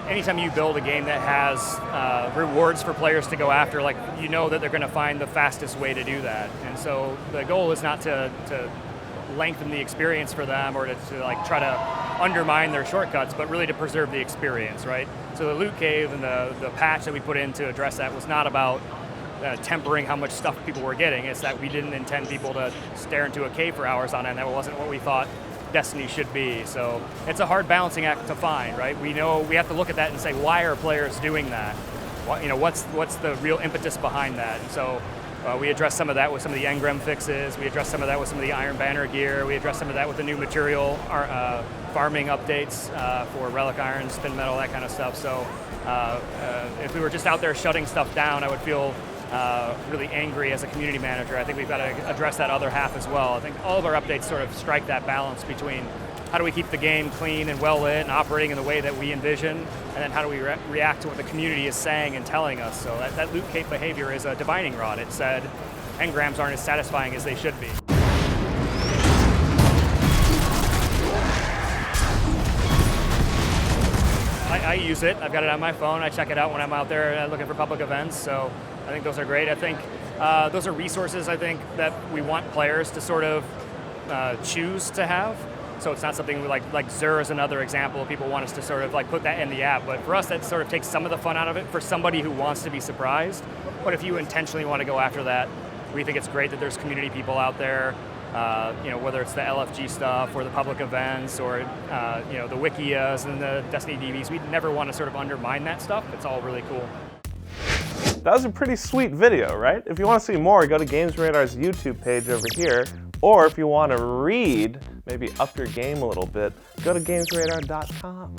anytime you build a game that has rewards for players to go after, like, you know that they're going to find the fastest way to do that. And so the goal is not to lengthen the experience for them or to like try to undermine their shortcuts, but really to preserve the experience, right? So the loot cave and the patch that we put in to address that was not about tempering how much stuff people were getting. It's that we didn't intend people to stare into a cave for hours on end. That wasn't what we thought Destiny should be. So it's a hard balancing act to find, right? We know we have to look at that and say, why are players doing that? What's the real impetus behind that? And so we address some of that with some of the engram fixes. We address some of that with some of the Iron Banner gear. We address some of that with the new material farming updates for relic iron, spin metal, that kind of stuff. So if we were just out there shutting stuff down, I would feel really angry as a community manager. I think we've got to address that other half as well. I think all of our updates sort of strike that balance between how do we keep the game clean and well lit and operating in the way that we envision, and then how do we react to what the community is saying and telling us. So that loot cave behavior is a divining rod. It said engrams aren't as satisfying as they should be. I use it. I've got it on my phone. I check it out when I'm out there looking for public events. So I think those are great. I think those are resources, I think, that we want players to sort of choose to have. So it's not something like Zur is another example. People want us to sort of like put that in the app, but for us that sort of takes some of the fun out of it for somebody who wants to be surprised. But if you intentionally want to go after that, we think it's great that there's community people out there, whether it's the LFG stuff or the public events or the Wikias and the Destiny DBs. We never want to sort of undermine that stuff. It's all really cool. That was a pretty sweet video, right? If you want to see more, go to GamesRadar's YouTube page over here. Or if you want to read, maybe up your game a little bit, go to GamesRadar.com.